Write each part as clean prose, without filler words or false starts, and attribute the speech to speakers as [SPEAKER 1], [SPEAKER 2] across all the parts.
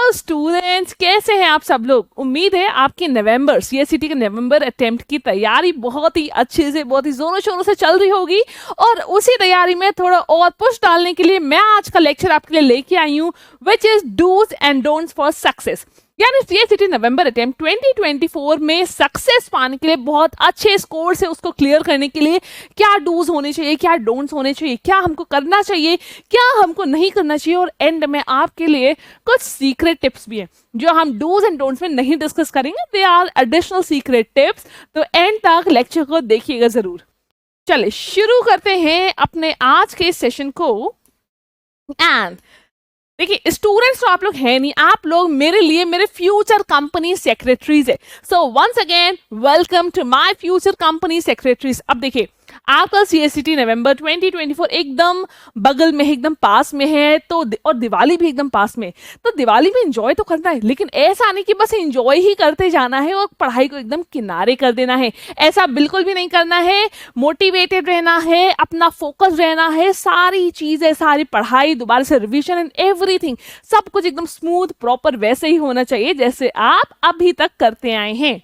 [SPEAKER 1] Hello students, कैसे हैं आप सब लोग। उम्मीद है आपके नवंबर सीएससीटी के नवंबर अटेम्प्ट की तैयारी बहुत ही अच्छे से, बहुत ही जोरों शोरों से चल रही होगी। और उसी तैयारी में थोड़ा और पुश डालने के लिए मैं आज का लेक्चर आपके लिए लेके आई हूँ, which is dos and don'ts for success. यानी सीएससीटी नवंबर अटेम्प्ट 2024 में सक्सेस पाने के लिए, बहुत अच्छे स्कोर से उसको क्लियर करने के लिए क्या डूज होने चाहिए, क्या डोंट्स होने चाहिए, क्या हमको करना चाहिए, क्या हमको नहीं करना चाहिए, और एंड में आपके लिए कुछ सीक्रेट टिप्स भी हैं जो हम डूज एंड डोंट्स में नहीं डिस्कस करेंगे। They are additional secret tips, तो एंड तक लेक्चर को देखिएगा जरूर। चलिए शुरू करते हैं अपने आज के सेशन को। एंड देखिए स्टूडेंट्स तो आप लोग हैं नहीं, आप लोग मेरे लिए मेरे फ्यूचर कंपनी सेक्रेटरीज है। So once again welcome to my future company secretaries. अब देखिए आपका सीएससीटी नवंबर 2024 एकदम बगल में है, एकदम पास में है, तो और दिवाली भी एकदम पास में, तो दिवाली में एंजॉय तो करना है, लेकिन ऐसा नहीं कि बस एंजॉय ही करते जाना है और पढ़ाई को एकदम किनारे कर देना है। ऐसा बिल्कुल भी नहीं करना है। मोटिवेटेड रहना है, अपना फोकस रहना है, सारी चीजें, सारी पढ़ाई, दोबारा से रिवीजन एंड एवरीथिंग, सब कुछ एकदम स्मूथ प्रॉपर वैसे ही होना चाहिए जैसे आप अभी तक करते आए हैं।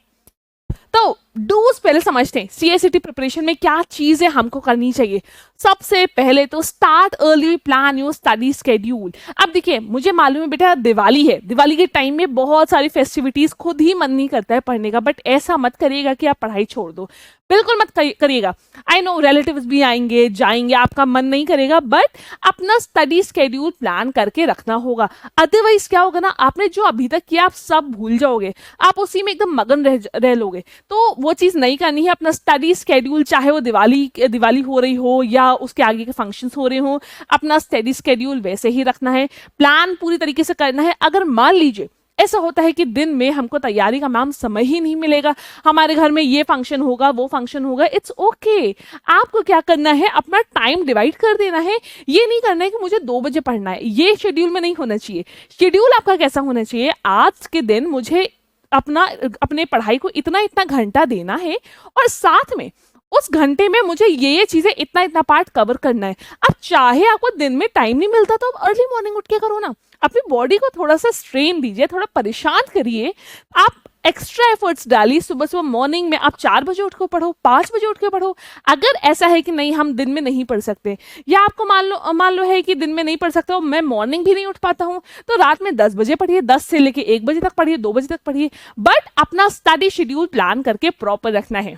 [SPEAKER 1] तो डूज पहले समझते हैं, सीएससीटी प्रिपरेशन में क्या चीजें हमको करनी चाहिए। सबसे पहले तो start early, plan your study schedule. अब देखिए मुझे मालूम है बेटा दिवाली है, दिवाली के टाइम में बहुत सारी फेस्टिविटीज, खुद ही मन नहीं करता है पढ़ने का, बट ऐसा मत करिएगा कि आप पढ़ाई छोड़ दो, बिल्कुल मत करिएगा। आई नो रिलेटिव्स भी आएंगे जाएंगे, आपका मन नहीं करेगा, बट अपना स्टडी स्केड्यूल प्लान करके रखना होगा। अदरवाइज क्या होगा ना, आपने जो अभी तक किया आप सब भूल जाओगे, आप उसी में एकदम मगन रह लोगे। तो वो चीज़ नहीं करनी है। अपना स्टडी स्केड्यूल, चाहे वो दिवाली हो रही हो या उसके आगे के फंक्शंस हो रहे हो, अपना स्टडी स्केड्यूल वैसे ही रखना है, प्लान पूरी तरीके से करना है। अगर मान लीजिए ऐसा होता है कि दिन में हमको तैयारी का मैम समय ही नहीं मिलेगा, हमारे घर में ये फंक्शन होगा, वो फंक्शन होगा, इट्स ओके। आपको क्या करना है, अपना टाइम डिवाइड कर देना है। ये नहीं करना है कि मुझे 2 बजे पढ़ना है, ये शेड्यूल में नहीं होना चाहिए। शेड्यूल आपका कैसा होना चाहिए, आज के दिन मुझे अपने पढ़ाई को इतना इतना घंटा देना है, और साथ में उस घंटे में मुझे ये चीजें इतना इतना पार्ट कवर करना है। अब चाहे आपको दिन में टाइम नहीं मिलता तो आप अर्ली मॉर्निंग उठ के करो ना, अपनी बॉडी को थोड़ा सा स्ट्रेन दीजिए, थोड़ा परेशान करिए, आप एक्स्ट्रा एफर्ट्स डालिए। सुबह सुबह मॉर्निंग में आप 4 बजे उठ के पढ़ो, 5 बजे उठ के पढ़ो। अगर ऐसा है कि नहीं हम दिन में नहीं पढ़ सकते, या आपको मान लो है कि दिन में नहीं पढ़ सकता हूँ, मैं मॉर्निंग भी नहीं उठ पाता हूँ, तो रात में 10 बजे पढ़िए, 10 से लेके 1 बजे तक पढ़िए, 2 बजे तक पढ़िए, बट अपना स्टडी शेड्यूल प्लान करके प्रॉपर रखना है।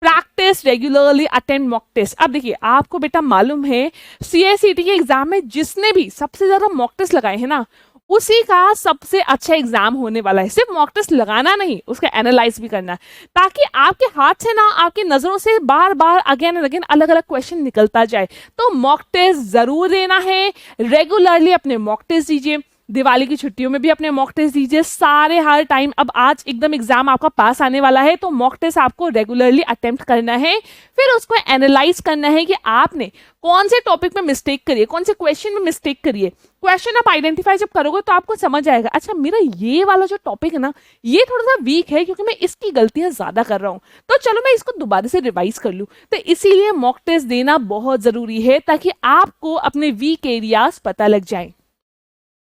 [SPEAKER 1] Practice regularly, attend mock test. अब देखिए आपको बेटा मालूम है सीएससीटी के एग्जाम में जिसने भी सबसे ज्यादा मॉक टेस्ट लगाए हैं ना, उसी का सबसे अच्छा एग्जाम होने वाला है। सिर्फ मॉक टेस्ट लगाना नहीं, उसका एनालाइज भी करना है, ताकि आपके हाथ से ना, आपकी नजरों से बार बार अगेन एंड अगेन अलग अलग क्वेश्चन निकलता जाए। तो मॉक टेस्ट जरूर देना है, रेगुलरली अपने मॉक टेस्ट दीजिए। दिवाली की छुट्टियों में भी अपने मॉक टेस्ट दीजिए, सारे हर टाइम। अब आज एकदम एग्जाम आपका पास आने वाला है, तो मॉक टेस्ट आपको रेगुलरली अटेम्प्ट करना है, फिर उसको एनालाइज करना है कि आपने कौन से टॉपिक में मिस्टेक करी है, कौन से क्वेश्चन में मिस्टेक करी है। क्वेश्चन आप आइडेंटिफाई जब करोगे तो आपको समझ आएगा, अच्छा मेरा ये वाला जो टॉपिक है ना, ये थोड़ा सा वीक है क्योंकि मैं इसकी गलतियां ज्यादा कर रहा हूँ, तो चलो मैं इसको दोबारा से रिवाइज कर लूँ। तो इसीलिए मॉक टेस्ट देना बहुत जरूरी है, ताकि आपको अपने वीक एरियाज पता लग जाए।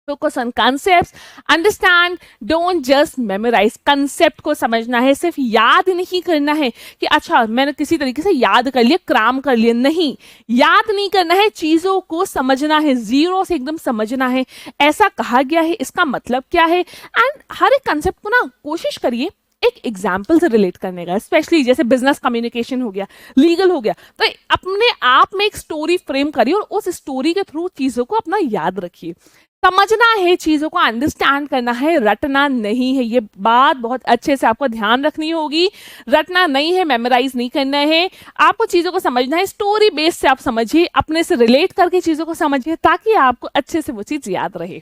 [SPEAKER 1] Focus on concept, understand, don't just memorise. Concept को समझना है, सिर्फ याद नहीं करना है कि अच्छा मैंने किसी तरीके से याद कर लिया, क्राम कर लिया, नहीं, याद नहीं करना है, चीजों को समझना है, जीरो से एकदम समझना है, ऐसा कहा गया है, इसका मतलब क्या है। एंड हर एक कंसेप्ट को ना कोशिश करिए एक एग्जाम्पल से रिलेट करने का, स्पेशली जैसे बिजनेस कम्युनिकेशन हो गया, लीगल हो गया, तो अपने आप में एक स्टोरी फ्रेम करिए और उस स्टोरी के थ्रू चीजों को अपना याद रखिए। समझना है, चीजों को अंडरस्टैंड करना है, रटना नहीं है। ये बात बहुत अच्छे से आपको ध्यान रखनी होगी। रटना नहीं है, मेमोराइज नहीं करना है, आपको चीजों को समझना है। स्टोरी बेस से आप समझिए, अपने से रिलेट करके चीजों को समझिए, ताकि आपको अच्छे से वो चीज याद रहे।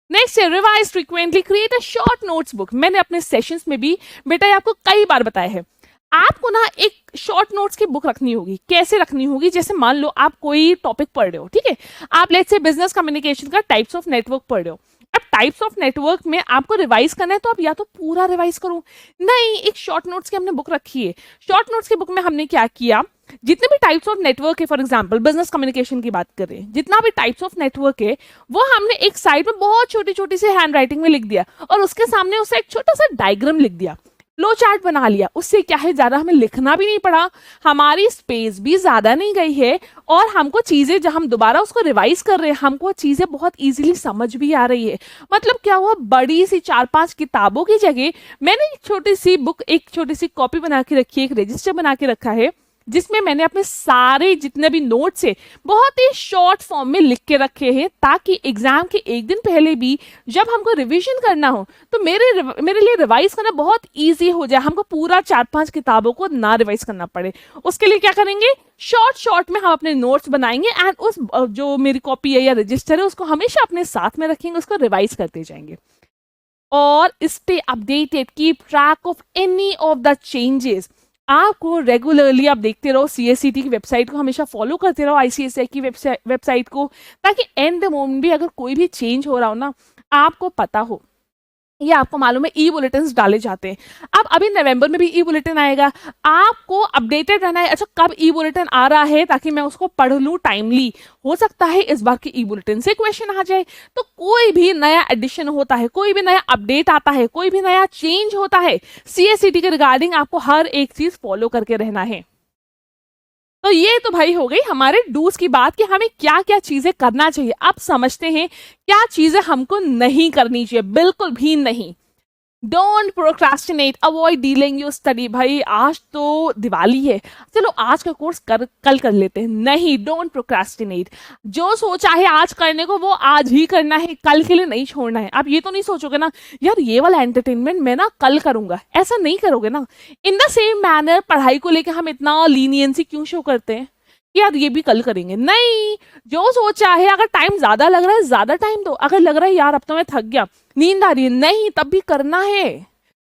[SPEAKER 1] नेक्स्ट है revise frequently, create a short notes book. मैंने अपने सेशंस में भी बेटा आपको कई बार बताया है, आपको ना एक शॉर्ट नोट्स की बुक रखनी होगी। कैसे रखनी होगी, जैसे मान लो आप कोई टॉपिक पढ़ रहे हो, ठीक है, आप लेट्स से बिजनेस कम्युनिकेशन का टाइप्स ऑफ नेटवर्क पढ़ रहे हो। अब टाइप्स ऑफ नेटवर्क में आपको रिवाइज करना है, तो आप या तो पूरा रिवाइज करो, नहीं, एक शॉर्ट नोट्स की हमने बुक रखी है। शॉर्ट नोट्स की बुक में हमने क्या किया, जितने भी टाइप्स ऑफ नेटवर्क है, फॉर एग्जांपल बिजनेस कम्युनिकेशन की बात करें, जितना भी टाइप्स ऑफ नेटवर्क है वो हमने एक साइड में बहुत छोटी छोटी सी हैंड राइटिंग में लिख दिया और उसके सामने उसे एक छोटा सा डायग्राम लिख दिया, फ्लो चार्ट बना लिया। उससे क्या है, ज्यादा हमें लिखना भी नहीं पड़ा, हमारी स्पेस भी ज्यादा नहीं गई है और हमको चीजें जब हम दोबारा उसको रिवाइज कर रहे हैं हमको चीजें बहुत इजीली समझ भी आ रही है। मतलब क्या हुआ, बड़ी सी 4-5 किताबों की जगह मैंने एक छोटी सी बुक, एक छोटी सी कॉपी बना के रखी है, एक रजिस्टर बना के रखा है जिसमें मैंने अपने सारे जितने भी नोट्स है बहुत ही शॉर्ट फॉर्म में लिख के रखे हैं, ताकि एग्जाम के एक दिन पहले भी जब हमको रिवीजन करना हो तो मेरे लिए रिवाइज करना बहुत इजी हो जाए, हमको पूरा 4-5 किताबों को ना रिवाइज करना पड़े। उसके लिए क्या करेंगे, शॉर्ट शॉर्ट में हम अपने नोट्स बनाएंगे एंड उस जो मेरी कॉपी है या रजिस्टर है उसको हमेशा अपने साथ में रखेंगे, उसको रिवाइज करते जाएंगे और stay updated, keep track of any of the changes. आपको रेगुलरली आप देखते रहो, सीएससीटी की वेबसाइट को हमेशा फॉलो करते रहो, आईसीएसआई की वेबसाइट को, ताकि एंड मोमेंट भी अगर कोई भी चेंज हो रहा हो ना आपको पता हो। ये आपको मालूम है ई बुलेटिन डाले जाते हैं। अब अभी नवंबर में भी ई बुलेटिन आएगा, आपको अपडेटेड रहना है। अच्छा कब ई बुलेटिन आ रहा है ताकि मैं उसको पढ़ लूँ टाइमली, हो सकता है इस बार के ई बुलेटिन से क्वेश्चन आ जाए। तो कोई भी नया एडिशन होता है, कोई भी नया अपडेट आता है, कोई भी नया चेंज होता है सीएससीटी के रिगार्डिंग आपको हर एक चीज फॉलो करके रहना है। तो ये तो भाई हो गई हमारे डूज की बात कि हमें क्या क्या चीजें करना चाहिए। अब समझते हैं क्या चीजें हमको नहीं करनी चाहिए, बिल्कुल भी नहीं। Don't procrastinate, avoid dealing your study. भाई आज तो दिवाली है, चलो आज का कोर्स कल कर लेते हैं, नहीं, डोंट प्रोक्रास्टिनेट। जो सोचा है आज करने को वो आज ही करना है, कल के लिए नहीं छोड़ना है। आप ये तो नहीं सोचोगे ना यार ये वाला एंटरटेनमेंट मैं ना कल करूंगा, ऐसा नहीं करोगे ना। इन द सेम मैनर पढ़ाई को लेकर हम इतना लीनियंसी क्यों शो करते हैं यार ये भी कल करेंगे, नहीं। जो सोचा है, अगर टाइम ज्यादा लग रहा है ज्यादा टाइम दो, अगर लग रहा है यार अब तो मैं थक गया, नींद आ रही है, नहीं, तब भी करना है,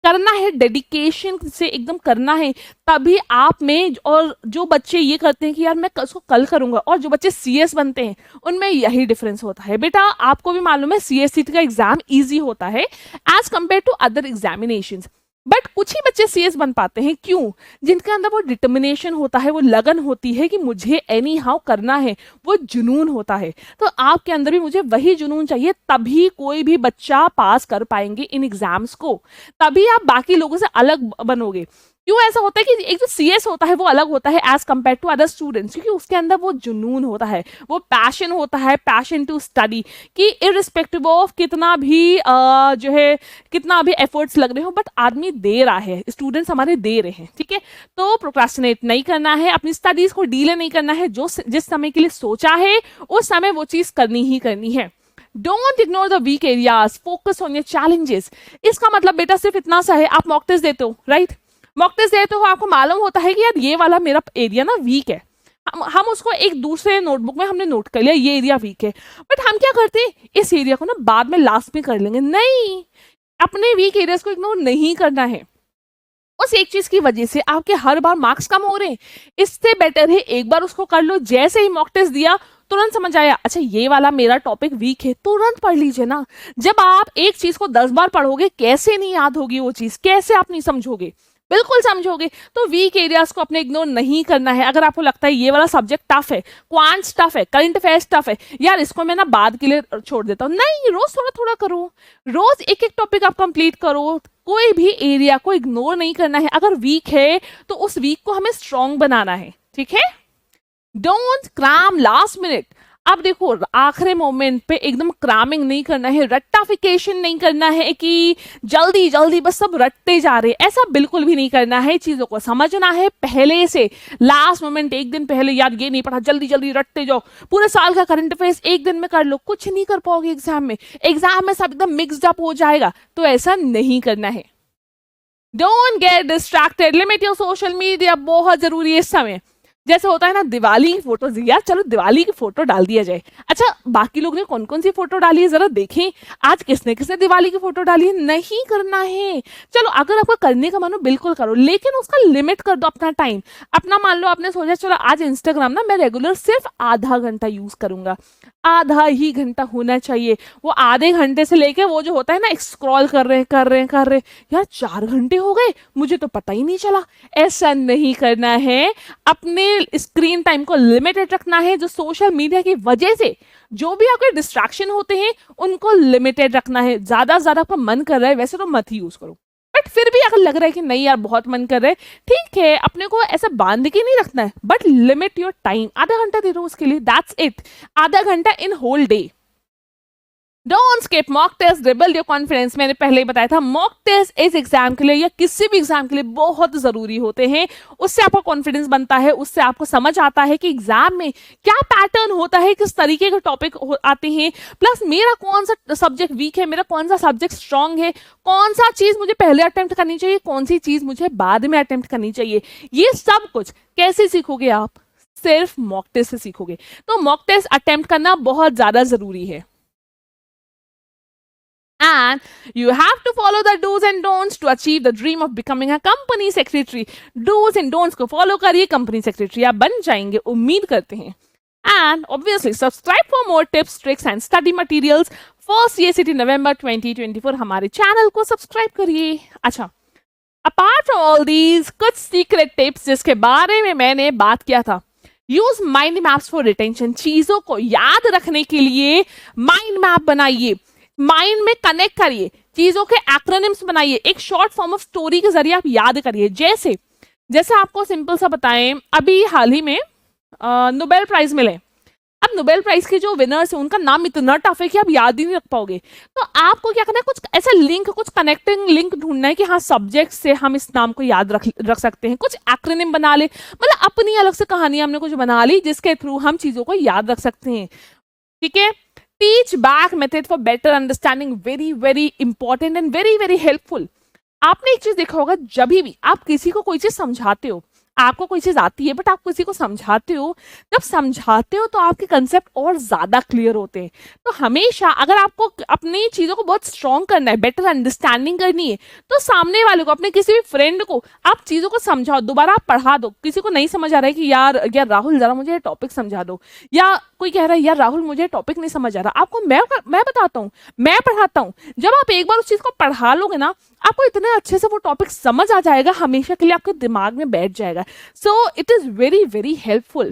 [SPEAKER 1] करना है, डेडिकेशन से एकदम करना है। तभी आप में, और जो बच्चे ये करते हैं कि यार मैं उसको कल करूंगा, और जो बच्चे सीएस बनते हैं उनमें यही डिफरेंस होता है। बेटा आपको भी मालूम है सीएससीटी का एग्जाम इजी होता है as compare to other examinations, but कुछ ही बच्चे सीएस बन पाते हैं, क्यों? जिनके अंदर वो डिटर्मिनेशन होता है, वो लगन होती है कि मुझे एनी हाउ करना है, वो जुनून होता है। तो आपके अंदर भी मुझे वही जुनून चाहिए, तभी कोई भी बच्चा पास कर पाएंगे इन एग्जाम्स को, तभी आप बाकी लोगों से अलग बनोगे। क्यों ऐसा होता है कि एक जो सीएस होता है वो अलग होता है as compare to other students, क्योंकि उसके अंदर वो जुनून होता है, वो पैशन होता है, पैशन टू स्टडी, कि इररिस्पेक्टिव ऑफ कितना भी जो है कितना भी एफर्ट्स लग रहे हो, बट आदमी दे रहा है, स्टूडेंट्स हमारे दे रहे हैं, ठीक है। तो प्रोक्रास्टिनेट नहीं करना है, अपनी स्टडीज को डीले नहीं करना है, जो जिस समय के लिए सोचा है उस समय वो चीज करनी ही करनी है। Don't ignore the weak areas, focus on your challenges. इसका मतलब बेटा सिर्फ इतना सा है, आप मॉक टेस्ट देते हो, राइट, मॉक टेस्ट देते हो, आपको मालूम होता है कि यार ये वाला मेरा एरिया ना वीक है, हम उसको एक दूसरे नोटबुक में हमने नोट कर लिया ये एरिया वीक है, बट हम क्या करते हैं इस एरिया को ना बाद में लास्ट में कर लेंगे, नहीं, अपने वीक एरियाज को इग्नोर नहीं करना है। उस एक चीज की वजह से आपके हर बार मार्क्स कम हो रहे हैं, इससे बेटर है एक बार उसको कर लो, जैसे ही मॉक टेस्ट दिया तुरंत समझ आया अच्छा ये वाला मेरा टॉपिक वीक है, तुरंत पढ़ लीजिए ना। जब आप एक चीज को 10 बार पढ़ोगे कैसे नहीं याद होगी वो चीज, कैसे आप नहीं समझोगे, बिल्कुल समझोगे। तो वीक एरियाज को अपने इग्नोर नहीं करना है। अगर आपको लगता है ये वाला सब्जेक्ट टफ है, क्वांट्स टफ है, करंट अफेयर्स टफ है, यार इसको मैं ना बाद के लिए छोड़ देता हूँ, नहीं, रोज थोड़ा थोड़ा करो, रोज एक एक टॉपिक आप कंप्लीट करो, कोई भी एरिया को इग्नोर नहीं करना है। अगर वीक है तो उस वीक को हमें स्ट्रॉन्ग बनाना है, ठीक है। Don't cram last minute. अब देखो आखिरी मोमेंट पे एकदम क्रामिंग नहीं करना है, रट्टाफिकेशन नहीं करना है कि जल्दी जल्दी बस सब रटते जा रहे, ऐसा बिल्कुल भी नहीं करना है। चीजों को समझना है पहले से, लास्ट मोमेंट एक दिन पहले यार ये नहीं पढ़ा जल्दी जल्दी रटते जाओ, पूरे साल का करंट अफेयर्स एक दिन में कर लो, कुछ नहीं कर पाओगे एग्जाम में, एग्जाम में सब एकदम मिक्सड अप हो जाएगा, तो ऐसा नहीं करना है। Don't get distracted, limit your social media, बहुत जरूरी है इस समय। जैसे होता है ना दिवाली की फोटो, यार चलो दिवाली की फोटो डाल दिया जाए, अच्छा बाकी लोग ने कौन कौन सी फोटो डाली है जरा देखें, आज किसने किसने दिवाली की फोटो डाली है, नहीं करना है। चलो अगर आपको करने का मन हो बिल्कुल करो, लेकिन उसका लिमिट कर दो अपना टाइम। अपना मान लो आपने सोचा चलो आज इंस्टाग्राम ना मैं रेगुलर सिर्फ आधा घंटा यूज करूंगा, आधा ही घंटा होना चाहिए। वो आधे घंटे से लेके वो जो होता है ना स्क्रॉल कर रहे यार 4 घंटे हो गए मुझे तो पता ही नहीं चला, ऐसा नहीं करना है। अपने अपने स्क्रीन टाइम को लिमिटेड रखना है। जो सोशल मीडिया की वजह से जो भी आपके डिस्ट्रैक्शन होते हैं उनको लिमिटेड रखना है। ज्यादा से ज्यादा आपका मन कर रहा है वैसे तो मत ही यूज करो, बट फिर भी अगर लग रहा है कि नहीं यार बहुत मन कर रहा है, ठीक है, अपने को ऐसा बांध के नहीं रखना है, बट लिमिट योर टाइम। आधा घंटा दे दो उसके लिए, दैट्स इट। आधा घंटा in whole day. Don't skip mock test, rebuild your confidence. मैंने पहले ही बताया था मॉक टेस्ट इस एग्जाम के लिए या किसी भी एग्जाम के लिए बहुत जरूरी होते हैं। उससे आपका कॉन्फिडेंस बनता है, उससे आपको समझ आता है कि एग्जाम में क्या पैटर्न होता है, किस तरीके के टॉपिक आते हैं, प्लस मेरा कौन सा सब्जेक्ट वीक है, मेरा कौन सा सब्जेक्ट स्ट्रांग है, कौन सा चीज मुझे पहले अटेम्प्ट करनी चाहिए, कौन सी चीज मुझे बाद में अटेम्प्ट करनी चाहिए। ये सब कुछ कैसे सीखोगे आप? सिर्फ मॉक टेस्ट से सीखोगे। तो मॉक टेस्ट अटेम्प्ट करना बहुत ज्यादा जरूरी है। And you have to follow the do's and don'ts to achieve the dream of becoming a company secretary. Do's and don'ts को follow करिए, company secretary आप बन जाएंगे, उम्मीद करते हैं। And obviously subscribe for more tips, tricks and study materials for CACT November 2024। हमारे channel को सब्सक्राइब करिए। अच्छा, apart from all these कुछ सीक्रेट टिप्स जिसके बारे में मैंने बात किया था, use mind maps for retention. चीजों को याद रखने के लिए माइंड मैप बनाइए, माइंड में कनेक्ट करिए, चीजों के एक्रोनिम्स बनाइए, एक शॉर्ट फॉर्म ऑफ स्टोरी के जरिए आप याद करिए। जैसे जैसे आपको सिंपल सा बताएं, अभी हाल ही में नोबेल प्राइज मिले। अब नोबेल प्राइज के जो विनर्स हैं उनका नाम इतना टफ है कि आप याद ही नहीं रख पाओगे। तो आपको क्या करना है, कुछ ऐसा लिंक, कुछ कनेक्टिंग लिंक ढूंढना है कि हाँ सब्जेक्ट से हम इस नाम को याद रख सकते हैं। कुछ एक्रोनिम बना ले, मतलब अपनी अलग से कहानी हमने कुछ बना ली जिसके थ्रू हम चीजों को याद रख सकते हैं। ठीक है, teach back method for better understanding, very very important and very very helpful. आपने एक चीज देखा होगा, जब भी आप किसी को कोई चीज समझाते हो, आपको कोई चीज आती है बट आप किसी को समझाते हो, जब समझाते हो तो आपके कंसेप्ट और ज्यादा क्लियर होते हैं। तो हमेशा अगर आपको अपनी चीजों को बहुत स्ट्रॉन्ग करना है, बेटर अंडरस्टैंडिंग करनी है, तो सामने वाले को, अपने किसी भी फ्रेंड को आप चीजों को समझाओ, दोबारा आप पढ़ा दो। किसी को नहीं समझ आ रहा है कि यार राहुल जरा मुझे टॉपिक समझा दो, या कोई कह रहा है यार राहुल मुझे टॉपिक नहीं समझ आ रहा, आपको मैं बताता हूँ, मैं पढ़ाता हूँ। जब आप एक बार उस चीज को पढ़ा लोगे ना, आपको इतने अच्छे से वो टॉपिक समझ आ जाएगा, हमेशा के लिए आपके दिमाग में बैठ जाएगा। So it is very very helpful.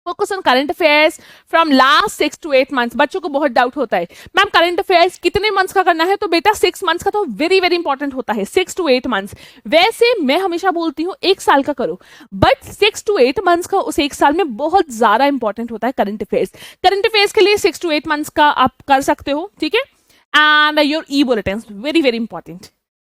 [SPEAKER 1] Focus on current affairs from last 6 to 8 months. बच्चों को बहुत डाउट होता है मैम करंट अफेयर्स कितने मंथ्स का करना है, तो बेटा 6 मंथ्स का तो वेरी वेरी इंपॉर्टेंट होता है, 6 to 8 मंथ्स। वैसे मैं हमेशा बोलती हूँ 1 साल का करो, बट 6 to 8 मंथ्स का उस 1 साल में बहुत ज्यादा इंपॉर्टेंट होता है करंट अफेयर्स। करंट अफेयर्स के लिए 6 to 8 मंथ्स का आप कर सकते हो, ठीक है। And your E bulletin, very very important.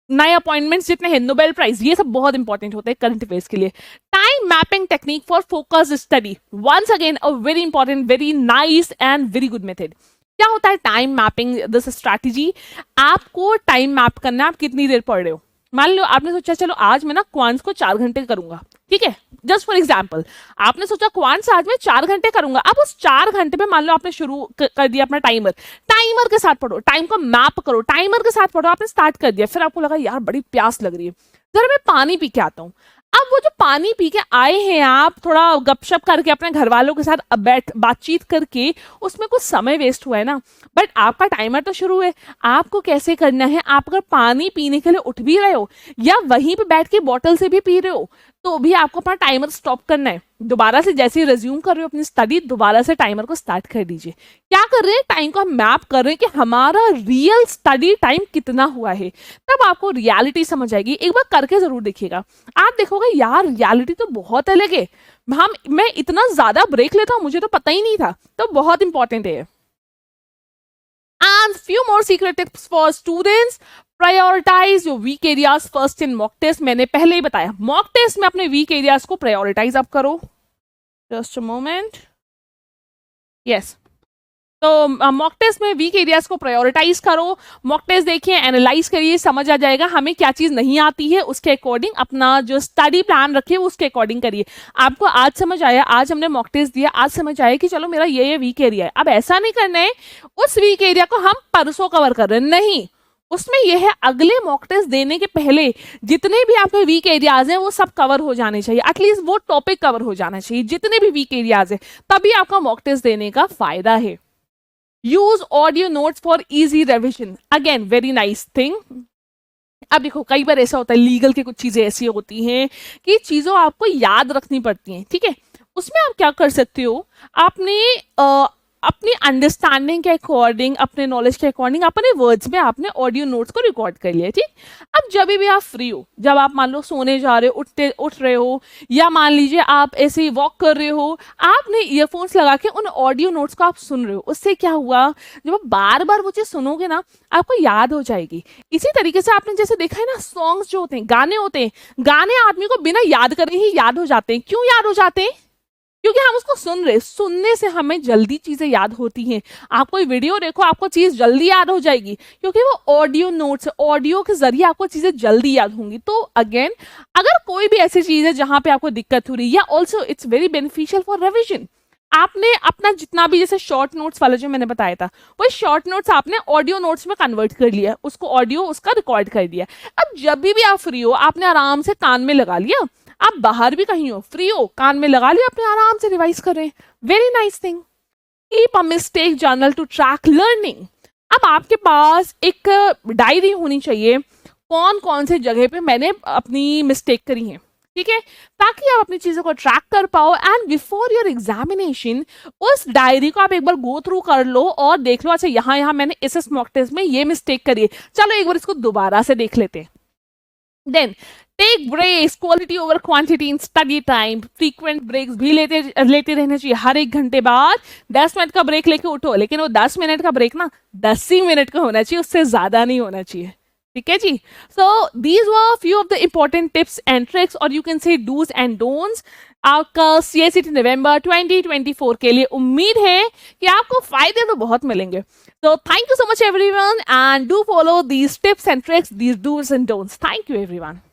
[SPEAKER 1] नए अपॉइंटमेंट्स जितने हैं, नोबेल प्राइज, ये सब बहुत इंपॉर्टेंट होते हैं करंट अफेयर्स के लिए। Time mapping technique for focused study, once again a very important, very nice and very good method. क्या होता है टाइम मैपिंग? दिस स्ट्रैटेजी, आपको टाइम मैप करना है, आप कितनी देर पढ़ रहे हो। मान लो आपने सोचा चलो आज मैं ना क्वांट्स को 4 घंटे करूंगा, ठीक है, जस्ट फॉर एग्जाम्पल आपने सोचा क्वांट्स आज मैं 4 घंटे करूंगा। अब उस 4 घंटे में मान लो आपने शुरू कर दिया अपना टाइमर, टाइमर के साथ पढ़ो, टाइम को मैप करो, टाइमर के साथ पढ़ो। आपने स्टार्ट कर दिया, फिर आपको लगा यार बड़ी प्यास लग रही है, जरा मैं पानी पी के आता हूँ। अब वो जो पानी पी के आए हैं आप, थोड़ा गपशप करके अपने घर वालों के साथ बातचीत करके, उसमें कुछ समय वेस्ट हुआ है ना, बट आपका टाइमर तो शुरू है। आपको कैसे करना है, आप अगर पानी पीने के लिए उठ भी रहे हो या वहीं पे बैठ के बॉटल से भी पी रहे हो, तो भी आपको अपना टाइमर स्टॉप करना है। दोबारा से जैसे ही रिज्यूम कर रहे हो अपनी स्टडी, दोबारा से टाइमर को स्टार्ट कर दीजिए। क्या कर रहे हैं, टाइम को हम मैप कर रहे हैं कि हमारा रियल स्टडी टाइम कितना हुआ है। तब आपको रियलिटी समझ आएगी। एक बार करके जरूर देखिएगा, आप देखोगे यार रियलिटी तो बहुत अलग है। मैं इतना ज्यादा ब्रेक लेता हूँ, मुझे तो पता ही नहीं था। तो बहुत इंपॉर्टेंट है। And few more secret tips for students. Prioritise your weak areas first in mock test. मैंने पहले ही बताया, मॉक टेस्ट में अपने वीक एरियाज को प्रायोरिटाइज आप करो। Just a moment, yes. तो मॉक टेस्ट में वीक एरियाज को प्रायोरिटाइज करो, मॉक टेस्ट देखिए, एनालाइज करिए, समझ आ जाएगा हमें क्या चीज नहीं आती है, उसके अकॉर्डिंग अपना जो स्टडी प्लान रखिए उसके अकॉर्डिंग करिए। आपको आज समझ आया, आज हमने मॉक टेस्ट दिया, आज समझ आया कि चलो मेरा ये वीक एरिया है। अब ऐसा नहीं करना है उस वीक एरिया को हम परसों कवर कर रहे हैं, नहीं, उसमें यह है अगले मॉक टेस्ट देने के पहले जितने भी आपके वीक एरियाज हैं वो सब कवर हो जाने चाहिए, एटलीस्ट वो टॉपिक कवर हो जाना चाहिए, जितने भी वीक एरियाज है, तभी आपका मॉक टेस्ट देने का फायदा है। Use audio notes for easy revision, again very nice thing. अब देखो कई बार ऐसा होता है, लीगल की कुछ चीजें ऐसी होती हैं कि चीजों आपको याद रखनी पड़ती हैं, ठीक है। उसमें आप क्या कर सकते हो, आपने अपनी अंडरस्टैंडिंग के अकॉर्डिंग, अपने नॉलेज के अकॉर्डिंग अपने वर्ड्स में आपने ऑडियो नोट्स को रिकॉर्ड कर लिया, ठीक। अब जब भी आप फ्री हो, जब आप मान लो सोने जा रहे हो, उठ रहे हो, या मान लीजिए आप ऐसे ही वॉक कर रहे हो, आपने ईयरफोन्स लगा के उन ऑडियो नोट्स को आप सुन रहे हो, उससे क्या हुआ, जब आप बार बार वो चीज सुनोगे ना, आपको याद हो जाएगी। इसी तरीके से आपने जैसे देखा है ना, सॉन्ग्स जो होते हैं, गाने होते हैं, गाने आदमी को बिना याद करे ही याद हो जाते हैं। क्यों याद हो जाते हैं? क्योंकि हम उसको सुन रहे, सुनने से हमें जल्दी चीजें याद होती हैं। आप कोई वीडियो देखो, आपको चीज जल्दी याद हो जाएगी, क्योंकि वो ऑडियो नोट्स, ऑडियो के जरिए आपको चीजें जल्दी याद होंगी। तो अगेन, अगर कोई भी ऐसी चीज है जहां पे आपको दिक्कत हो रही है, या also it's very beneficial for revision, आपने अपना जितना भी, जैसे शॉर्ट नोट्स वाला जो मैंने बताया था, वो शॉर्ट नोट्स आपने ऑडियो नोट्स में कन्वर्ट कर लिया, उसको ऑडियो उसका रिकॉर्ड कर दिया। अब जब भी आप फ्री हो, आपने आराम से कान में लगा लिया, आप बाहर भी कहीं हो, फ्री हो, कान में लगा लिया, अपने आराम से रिवाइज कर रहे हैं। Very nice thing. Keep a mistake journal to track learning. अब आपके पास एक डायरी होनी चाहिए, कौन कौन से जगह पे मैंने अपनी मिस्टेक करी है, ठीक है, ताकि आप अपनी चीजों को ट्रैक कर पाओ। एंड बिफोर योर एग्जामिनेशन उस डायरी को आप एक बार गो थ्रू कर लो और देख लो, अच्छा यहाँ यहाँ मैंने इस मॉक टेस्ट में ये मिस्टेक करी है, चलो एक बार इसको दोबारा से देख लेते हैं। Then take breaks, quality over quantity in study time. Frequent breaks भी लेते रहने चाहिए। हर 1 घंटे बाद 10 मिनट का ब्रेक लेके उठो, लेकिन वो 10 मिनट का ब्रेक ना 10 ही मिनट का होना चाहिए, उससे ज्यादा नहीं होना चाहिए, ठीक है जी। So these were few of the important tips and tricks, और you can say do's and don'ts आपका सीएसईटी नवंबर 2024 के लिए। उम्मीद है कि आपको फायदे तो बहुत मिलेंगे। So thank you so much everyone, and do follow these tips and tricks, these do's and don'ts. Thank you everyone.